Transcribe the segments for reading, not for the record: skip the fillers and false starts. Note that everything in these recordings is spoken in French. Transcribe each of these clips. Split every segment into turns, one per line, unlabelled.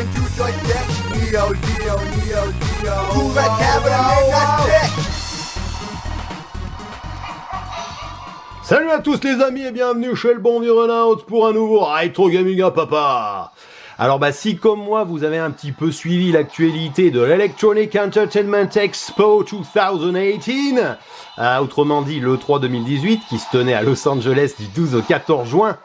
listening to Joystick. Neo. Who got cabinet in that stick?
Salut à tous les amis et bienvenue chez le bon vieux Renault pour un nouveau Retro Gaming à Papa. Alors si comme moi vous avez un petit peu suivi l'actualité de l'Electronic Entertainment Expo 2018, autrement dit le 3 2018 qui se tenait à Los Angeles du 12 au 14 juin,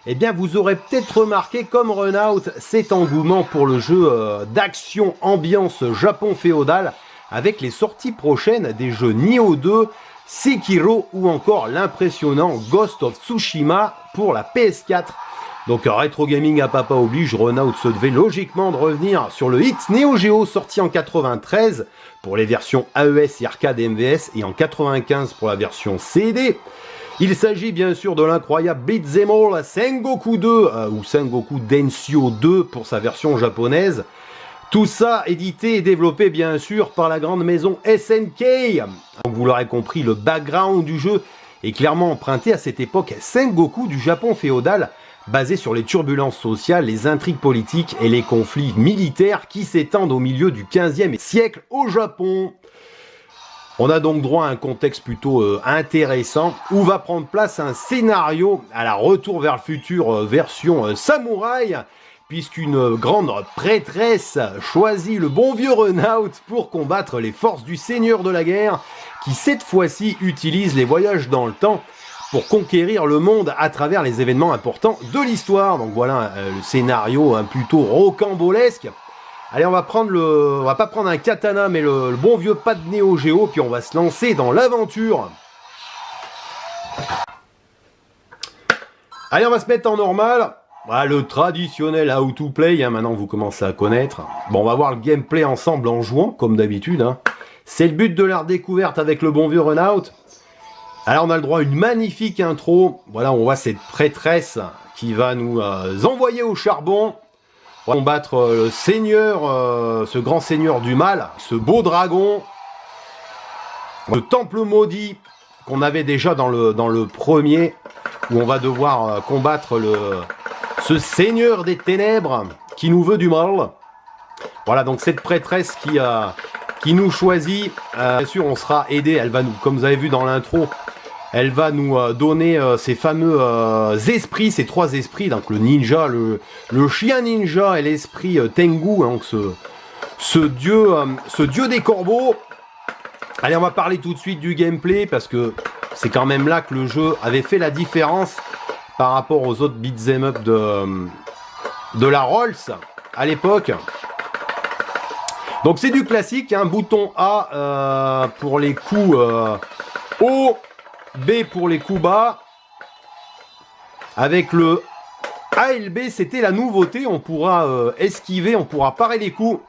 eh bien vous aurez peut-être remarqué comme Renault cet engouement pour le jeu d'action ambiance Japon féodal avec les sorties prochaines des jeux Nioh 2, Sekiro ou encore l'impressionnant Ghost of Tsushima pour la PS4. Donc Retro Gaming à Papa oblige, Renault se devait logiquement de revenir sur le hit Neo Geo sorti en 93 pour les versions AES et arcade et MVS et en 95 pour la version CD. Il s'agit bien sûr de l'incroyable Beat'em All Sengoku 2 ou Sengoku Densyo 2 pour sa version japonaise. Tout ça édité et développé bien sûr par la grande maison SNK. Donc vous l'aurez compris, le background du jeu est clairement emprunté à cette époque Sengoku du Japon féodal, basé sur les turbulences sociales, les intrigues politiques et les conflits militaires qui s'étendent au milieu du 15e siècle au Japon. On a donc droit à un contexte plutôt intéressant où va prendre place un scénario à la Retour vers le futur version samouraï, puisqu'une grande prêtresse choisit le bon vieux Renault pour combattre les forces du seigneur de la guerre, qui cette fois-ci utilise les voyages dans le temps pour conquérir le monde à travers les événements importants de l'histoire. Donc voilà le scénario plutôt rocambolesque. Allez, on va pas prendre un katana, mais le bon vieux pad Neo Geo, puis on va se lancer dans l'aventure. Allez, on va se mettre en normal. Voilà, le traditionnel how to play, maintenant vous commencez à connaître. Bon, on va voir le gameplay ensemble en jouant, comme d'habitude. C'est le but de la redécouverte avec le bon vieux Renault. Alors on a le droit à une magnifique intro. Voilà, on voit cette prêtresse qui va nous envoyer au charbon. On va combattre le seigneur, ce grand seigneur du mal, ce beau dragon. Le temple maudit qu'on avait déjà dans le premier, où on va devoir combattre ce seigneur des ténèbres qui nous veut du mal. Voilà, donc cette prêtresse qui nous choisit. Bien sûr, on sera aidé. Elle va nous, comme vous avez vu dans l'intro, elle va nous donner ces fameux esprits, ces trois esprits, donc le ninja, le chien ninja et l'esprit Tengu, donc ce dieu des corbeaux. Allez, on va parler tout de suite du gameplay, parce que c'est quand même là que le jeu avait fait la différence par rapport aux autres beat'em up de la Rolls à l'époque. Donc c'est du classique, bouton A pour les coups haut, B pour les coups bas. Avec le A et le B, c'était la nouveauté. On pourra esquiver, on pourra parer les coups.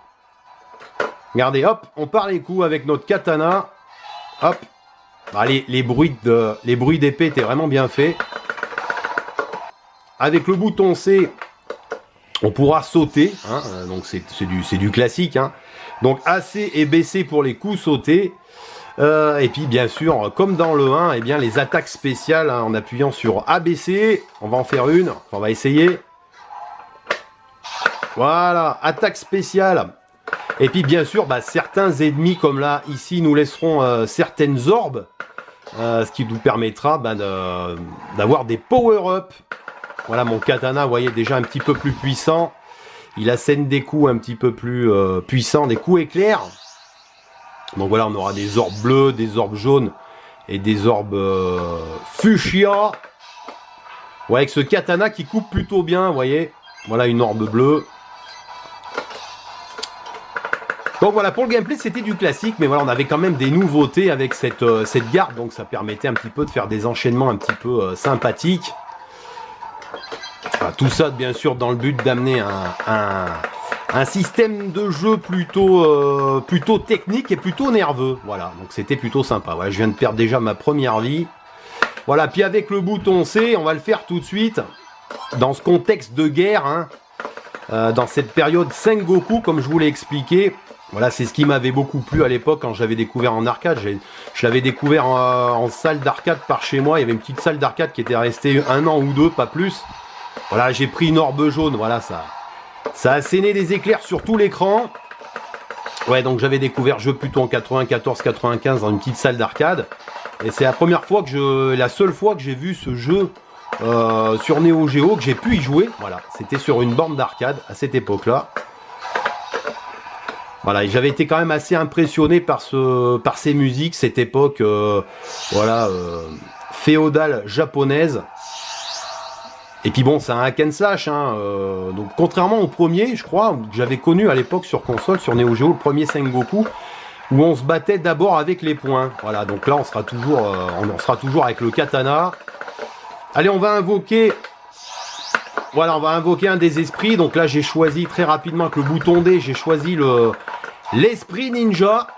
Regardez, hop, on part les coups avec notre katana. Hop. Bah, les bruits d'épée étaient vraiment bien faits. Avec le bouton C, on pourra sauter. Donc c'est du classique. Donc AC et BC pour les coups sautés. Et puis bien sûr, comme dans le 1, eh bien, les attaques spéciales, en appuyant sur ABC, on va en faire une, on va essayer. Voilà, attaque spéciale. Et puis bien sûr, certains ennemis comme là, ici, nous laisseront certaines orbes, ce qui nous permettra d'avoir des power-up. Voilà, mon katana, vous voyez, déjà un petit peu plus puissant. Il assène des coups un petit peu plus puissants, des coups éclairs. Donc voilà, on aura des orbes bleues, des orbes jaunes et des orbes fuchsia. Ouais, avec ce katana qui coupe plutôt bien, vous voyez. Voilà une orbe bleue. Donc voilà, pour le gameplay, c'était du classique, mais voilà, on avait quand même des nouveautés avec cette garde. Donc ça permettait un petit peu de faire des enchaînements un petit peu sympathiques. Voilà, tout ça, bien sûr, dans le but d'amener un système de jeu plutôt technique et plutôt nerveux. Voilà, donc c'était plutôt sympa. Voilà, je viens de perdre déjà ma première vie. Voilà, puis avec le bouton C, on va le faire tout de suite. Dans ce contexte de guerre, dans cette période Sengoku, comme je vous l'ai expliqué. Voilà, c'est ce qui m'avait beaucoup plu à l'époque quand j'avais découvert en arcade. Je l'avais découvert en salle d'arcade par chez moi. Il y avait une petite salle d'arcade qui était restée 1 an ou 2, pas plus. Voilà, j'ai pris une orbe jaune. Voilà, Ça a asséné des éclairs sur tout l'écran. Ouais, donc j'avais découvert le jeu plutôt en 94-95 dans une petite salle d'arcade. Et c'est la seule fois que j'ai vu ce jeu sur Neo Geo, que j'ai pu y jouer. Voilà, c'était sur une borne d'arcade à cette époque-là. Voilà, et j'avais été quand même assez impressionné par ces musiques, cette époque féodale japonaise. Et puis bon, c'est un hack and slash, hein, donc contrairement au premier, je crois, que j'avais connu à l'époque sur console, sur Neo Geo, le premier Sengoku, où on se battait d'abord avec les poings. Voilà, donc là on sera toujours avec le katana. Allez, on va invoquer un des esprits. Donc là j'ai choisi très rapidement avec le bouton D, j'ai choisi l'esprit ninja.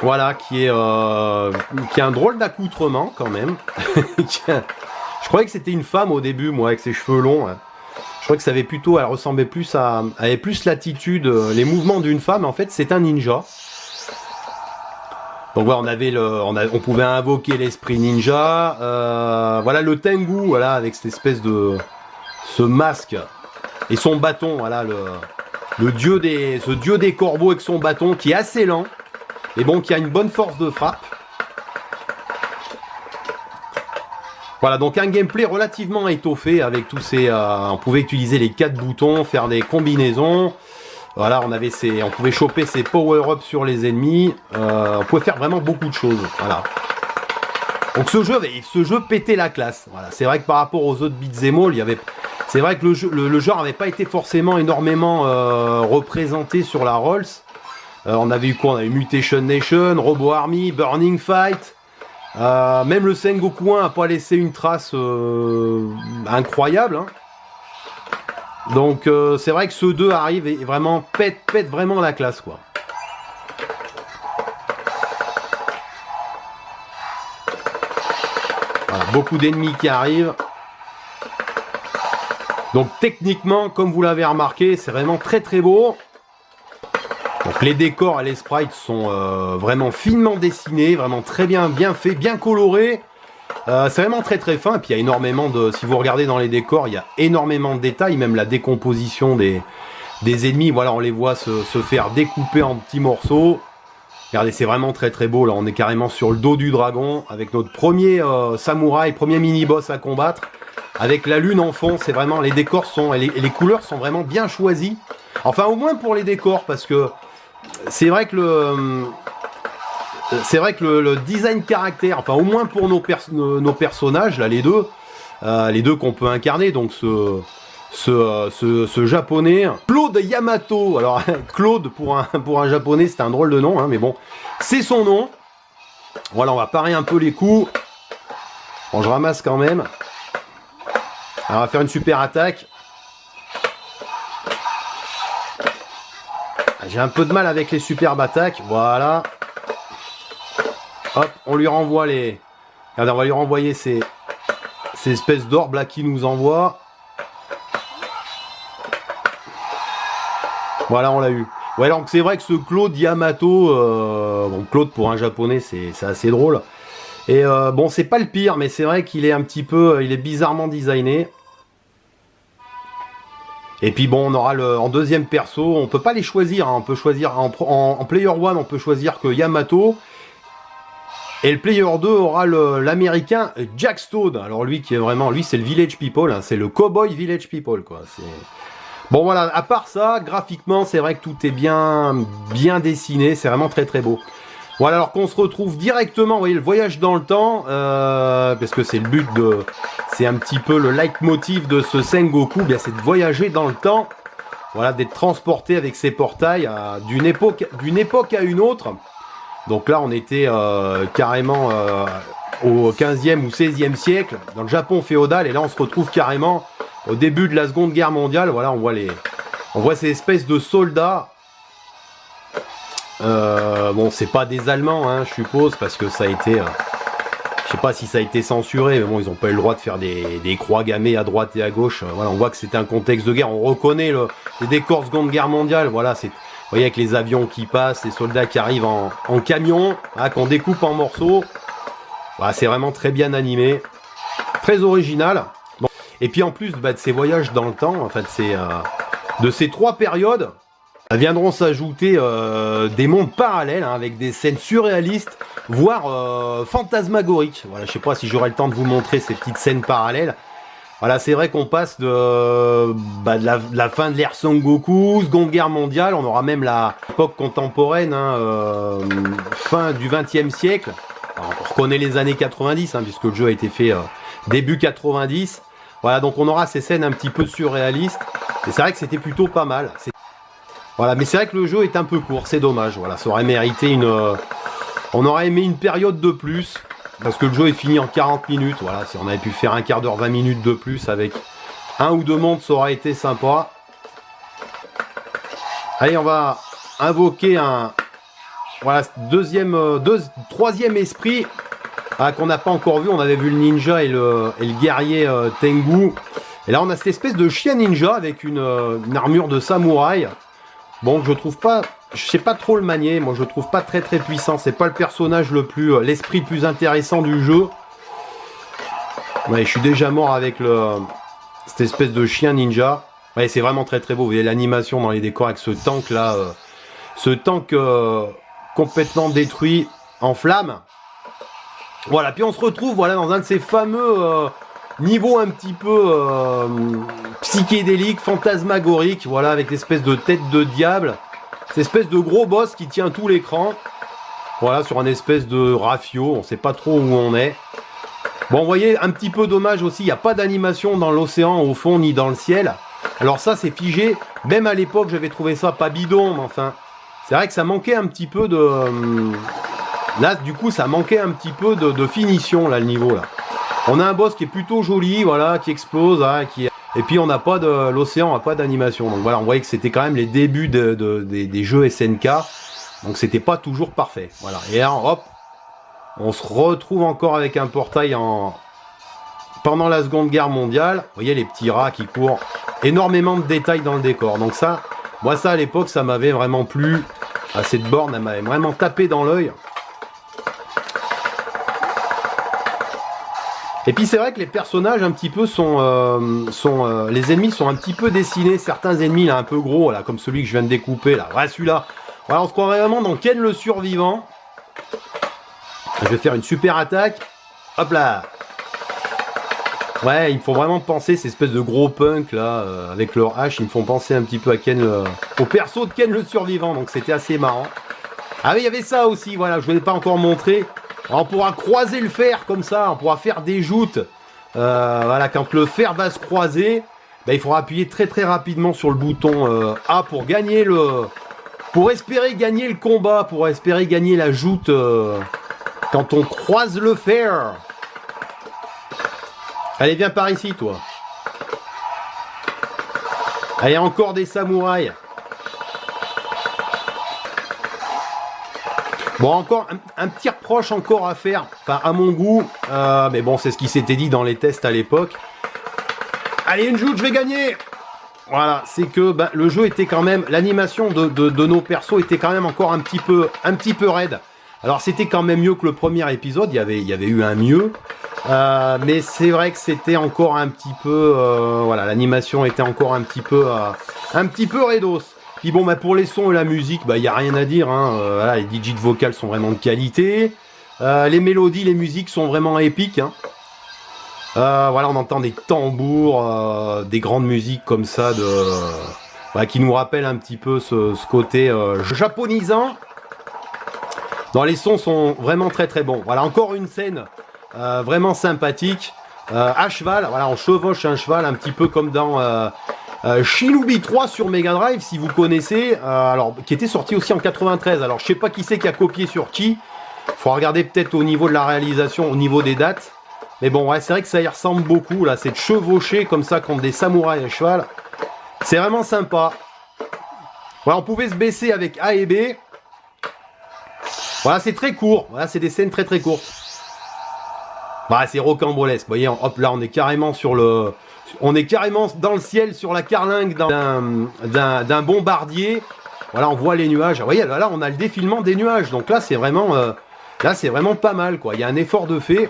Voilà, qui a un drôle d'accoutrement quand même. Je croyais que c'était une femme au début, moi, avec ses cheveux longs. Je croyais que ça elle ressemblait plus avait plus l'attitude, les mouvements d'une femme. En fait, c'est un ninja. Donc voilà, on pouvait invoquer l'esprit ninja. Voilà le Tengu, voilà, avec cette espèce ce masque et son bâton. Voilà ce dieu des corbeaux avec son bâton qui est assez lent, mais bon, qui a une bonne force de frappe. Voilà, donc un gameplay relativement étoffé avec tous ces... on pouvait utiliser les 4 boutons, faire des combinaisons. Voilà, on pouvait choper ses power-ups sur les ennemis. On pouvait faire vraiment beaucoup de choses. Voilà. Donc ce jeu pétait la classe. Voilà, c'est vrai que par rapport aux autres beat'em all, c'est vrai que le genre n'avait pas été forcément énormément représenté sur la Rolls. On avait eu quoi? On avait eu Mutation Nation, Robo Army, Burning Fight. Même le Sengoku 1 n'a pas laissé une trace incroyable, hein. Donc c'est vrai que ce 2 arrive et vraiment pète vraiment la classe, quoi. Voilà, beaucoup d'ennemis qui arrivent. Donc techniquement, comme vous l'avez remarqué, c'est vraiment très beau. Donc les décors et les sprites sont vraiment finement dessinés, vraiment très bien faits, bien colorés. C'est vraiment très fin. Et puis il y a énormément si vous regardez dans les décors, il y a énormément de détails, même la décomposition des ennemis. Voilà, on les voit se faire découper en petits morceaux. Regardez, c'est vraiment très beau. Là, on est carrément sur le dos du dragon avec notre premier samouraï, premier mini-boss à combattre. Avec la lune en fond, c'est vraiment, les décors et les couleurs sont vraiment bien choisies. Enfin, au moins pour les décors, parce que c'est vrai que le design caractère, enfin au moins pour nos personnages, là les deux qu'on peut incarner, donc ce japonais, Claude Yamato. Alors Claude pour un japonais c'est un drôle de nom, hein, mais bon, c'est son nom. Voilà, on va parer un peu les coups. Bon, je ramasse quand même. Alors, on va faire une super attaque. J'ai un peu de mal avec les superbes attaques. Voilà. Hop, on lui renvoie Regardez, on va lui renvoyer ces espèces d'orbes là qui nous envoient. Voilà, on l'a eu. Ouais, donc c'est vrai que ce Claude Yamato, bon, Claude pour un japonais, c'est assez drôle. Et bon, c'est pas le pire, mais c'est vrai qu'il est il est bizarrement designé. Et puis bon, on aura en deuxième perso, on peut pas les choisir, hein, on peut choisir en player 1, on peut choisir que Yamato. Et le player 2 aura l'américain Jack Stone. Alors lui c'est le Village People, hein, c'est le Cowboy Village People, quoi. Bon voilà, à part ça, graphiquement, c'est vrai que tout est bien dessiné, c'est vraiment très beau. Voilà, alors qu'on se retrouve directement, vous voyez, le voyage dans le temps, parce que c'est le but c'est un petit peu le leitmotiv de ce Sengoku, bien c'est de voyager dans le temps, voilà, d'être transporté avec ses portails d'une époque à une autre. Donc là, on était carrément au 15e ou 16e siècle, dans le Japon féodal, et là on se retrouve carrément au début de la Seconde Guerre mondiale. Voilà, on voit ces espèces de soldats. Bon, c'est pas des Allemands, hein, je suppose, parce que ça a été... je sais pas si ça a été censuré, mais bon, ils ont pas eu le droit de faire des croix gammées à droite et à gauche. Voilà, on voit que c'était un contexte de guerre. On reconnaît les décors Seconde Guerre mondiale. Voilà, vous voyez, avec les avions qui passent, les soldats qui arrivent en camion, hein, qu'on découpe en morceaux. Voilà, c'est vraiment très bien animé, très original. Bon. Et puis en plus de ces voyages dans le temps, en fait, de ces 3 périodes, viendront s'ajouter des mondes parallèles hein, avec des scènes surréalistes, voire fantasmagoriques. Voilà, je sais pas si j'aurai le temps de vous montrer ces petites scènes parallèles. Voilà, c'est vrai qu'on passe de la fin de l'ère Son Goku, Seconde Guerre mondiale, on aura même l'époque contemporaine, hein, fin du XXe siècle. Alors, on reconnaît les années 90, hein, puisque le jeu a été fait début 90. Voilà, donc on aura ces scènes un petit peu surréalistes. Et c'est vrai que c'était plutôt pas mal. Voilà, mais c'est vrai que le jeu est un peu court, c'est dommage. Voilà, ça aurait mérité on aurait aimé une période de plus. Parce que le jeu est fini en 40 minutes. Voilà, si on avait pu faire un quart d'heure, 20 minutes de plus avec 1 ou 2 mondes, ça aurait été sympa. Allez, on va invoquer un troisième esprit qu'on n'a pas encore vu. On avait vu le ninja et le guerrier Tengu. Et là, on a cette espèce de chien ninja avec une armure de samouraï. Bon, je trouve pas, je sais pas trop le manier, moi je le trouve pas très puissant, c'est pas le personnage l'esprit le plus intéressant du jeu. Ouais, je suis déjà mort avec cette espèce de chien ninja. Ouais, c'est vraiment très beau, vous voyez l'animation dans les décors avec ce tank là, complètement détruit en flammes. Voilà, puis on se retrouve voilà dans un de ces fameux niveaux un petit peu psychédélique, fantasmagorique, voilà, avec l'espèce de tête de diable, cette espèce de gros boss qui tient tout l'écran, voilà, sur un espèce de rafio, on sait pas trop où on est. Bon, vous voyez, un petit peu dommage aussi, il n'y a pas d'animation dans l'océan au fond, ni dans le ciel. Alors ça, c'est figé, même à l'époque, j'avais trouvé ça pas bidon, mais enfin, c'est vrai que ça manquait un petit peu de... Là, du coup, ça manquait un petit peu de finition, là, le niveau, là. On a un boss qui est plutôt joli, voilà, qui explose, hein, et puis on n'a pas de l'océan, on n'a pas d'animation. Donc voilà, on voyait que c'était quand même les débuts des jeux SNK, donc c'était pas toujours parfait. Voilà. Et là, hop, on se retrouve encore avec un portail pendant la Seconde Guerre mondiale. Vous voyez les petits rats qui courent, énormément de détails dans le décor. Donc ça, moi ça à l'époque, ça m'avait vraiment plu. À cette borne, elle m'avait vraiment tapé dans l'œil. Et puis c'est vrai que les personnages un petit peu les ennemis sont un petit peu dessinés. Certains ennemis là un peu gros là, comme celui que je viens de découper là. Ouais, celui-là. Voilà, on se croirait vraiment dans Ken le survivant. Je vais faire une super attaque. Hop là. Ouais, il me faut vraiment penser ces espèces de gros punks là avec leur hache. Ils me font penser un petit peu à Ken au perso de Ken le survivant. Donc c'était assez marrant. Ah oui, il y avait ça aussi. Voilà, je ne l'ai pas encore montré. On pourra croiser le fer comme ça, on pourra faire des joutes. Voilà, quand le fer va se croiser, ben, il faudra appuyer très rapidement sur le bouton A pour gagner pour espérer gagner le combat, pour espérer gagner la joute quand on croise le fer. Allez, viens par ici, toi. Allez, encore des samouraïs. Bon, encore un petit reproche encore à faire, enfin à mon goût, mais bon, c'est ce qui s'était dit dans les tests à l'époque. Allez, une joute, je vais gagner. Voilà, c'est que ben, le jeu était quand même, l'animation de nos persos était quand même encore un petit peu raide. Alors c'était quand même mieux que le premier épisode, il y avait eu un mieux, mais c'est vrai que c'était encore un petit peu, voilà, l'animation était encore un petit peu raidos. Puis bon, bah pour les sons et la musique, bah il n'y a rien à dire, hein. Voilà, les digits vocales sont vraiment de qualité, les mélodies, les musiques sont vraiment épiques, hein. Voilà, on entend des tambours, des grandes musiques comme ça, voilà, qui nous rappellent un petit peu ce côté japonisant. Non, les sons sont vraiment très bons. Voilà, encore une scène vraiment sympathique, à cheval, voilà, on chevauche un cheval un petit peu comme dans... Shinobi 3 sur Mega Drive, si vous connaissez, alors qui était sorti aussi en 93. Alors je sais pas qui c'est qui a copié sur qui. Faut regarder peut-être au niveau de la réalisation, au niveau des dates. Mais bon, ouais, c'est vrai que ça y ressemble beaucoup là, c'est de chevaucher comme ça contre des samouraïs à cheval. C'est vraiment sympa. Voilà, on pouvait se baisser avec A et B. Voilà, c'est très court. Voilà, c'est des scènes très courtes. Voilà, c'est rocambolesque. Vous voyez, hop là, on est carrément dans le ciel sur la carlingue d'un bombardier. Voilà, on voit les nuages. Vous voyez, là, on a le défilement des nuages. Donc là, c'est vraiment pas mal, quoi. Il y a un effort de fait.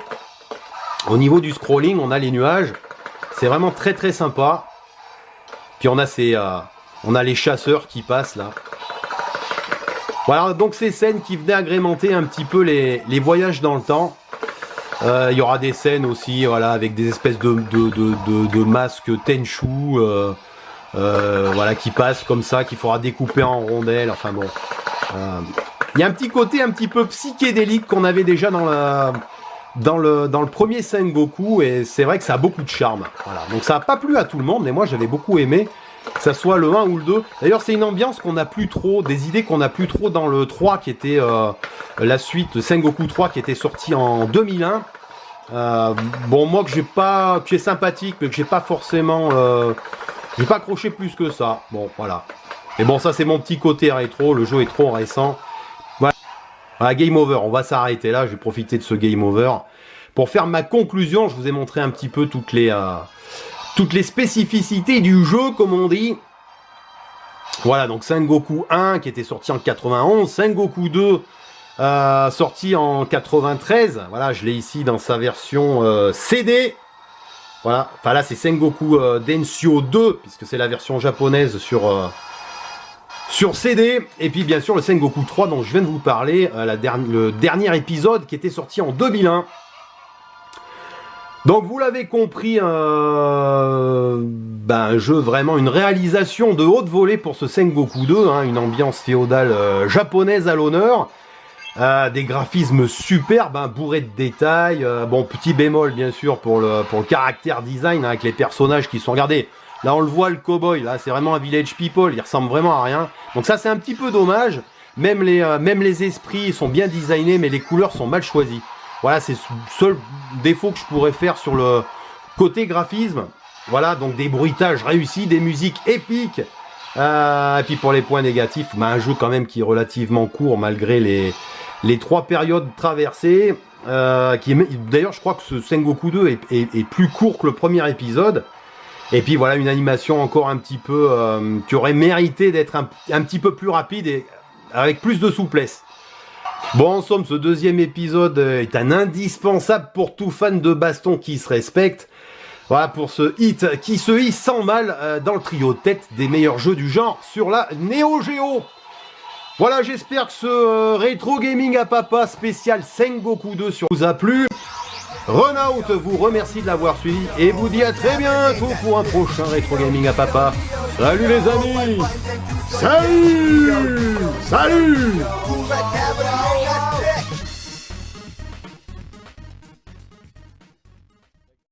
Au niveau du scrolling, on a les nuages. C'est vraiment très sympa. Puis on a On a les chasseurs qui passent là. Voilà, donc ces scènes qui venaient agrémenter un petit peu les voyages dans le temps. Il y aura des scènes aussi, voilà, avec des espèces de masques Tenchu, voilà, qui passent comme ça, qu'il faudra découper en rondelles. Enfin bon, il y a un petit côté un petit peu psychédélique qu'on avait déjà dans le premier Sengoku, et c'est vrai que ça a beaucoup de charme. Voilà, donc ça n'a pas plu à tout le monde, mais moi j'avais beaucoup aimé. Que ça soit le 1 ou le 2. D'ailleurs, c'est une ambiance qu'on n'a plus trop, des idées qu'on n'a plus trop dans le 3 qui était la suite Sengoku 3 qui était sorti en 2001. Bon, moi qui est sympathique, mais que j'ai pas forcément, j'ai pas accroché plus que ça. Bon, voilà. Mais bon, ça c'est mon petit côté rétro. Le jeu est trop récent. Voilà, game over. On va s'arrêter là. Je vais profiter de ce game over pour faire ma conclusion. Je vous ai montré un petit peu toutes les spécificités du jeu, comme on dit. Voilà, donc Sengoku 1 qui était sorti en 91, Sengoku 2 sorti en 93. Voilà, je l'ai ici dans sa version CD. Voilà, enfin là c'est Sengoku Densho 2 puisque c'est la version japonaise sur CD. Et puis bien sûr le Sengoku 3 dont je viens de vous parler, le dernier épisode qui était sorti en 2001. Donc vous l'avez compris, un jeu vraiment, une réalisation de haute volée pour ce Sengoku 2, hein, une ambiance féodale japonaise à l'honneur, des graphismes superbes, hein, bourrés de détails, bon petit bémol bien sûr pour le caractère design, hein, avec les personnages qui sont, regardez, là on le voit le cowboy, là c'est vraiment un village people, il ressemble vraiment à rien, donc ça c'est un petit peu dommage, même les esprits sont bien designés mais les couleurs sont mal choisies. Voilà, c'est le seul défaut que je pourrais faire sur le côté graphisme. Voilà, donc des bruitages réussis, des musiques épiques. Et puis pour les points négatifs, un jeu quand même qui est relativement court malgré les 3 périodes traversées. D'ailleurs, je crois que ce Sengoku 2 est plus court que le premier épisode. Et puis voilà, une animation encore un petit peu qui aurait mérité d'être un petit peu plus rapide et avec plus de souplesse. Bon, en somme, ce deuxième épisode est un indispensable pour tout fan de baston qui se respecte. Voilà, pour ce hit qui se hisse sans mal dans le trio tête des meilleurs jeux du genre sur la Neo Geo. Voilà, j'espère que ce rétro gaming à papa spécial Sengoku 2 vous a plu. Runout vous remercie de l'avoir suivi et vous dit à très bientôt pour un prochain rétro gaming à papa. Salut les amis. Salut.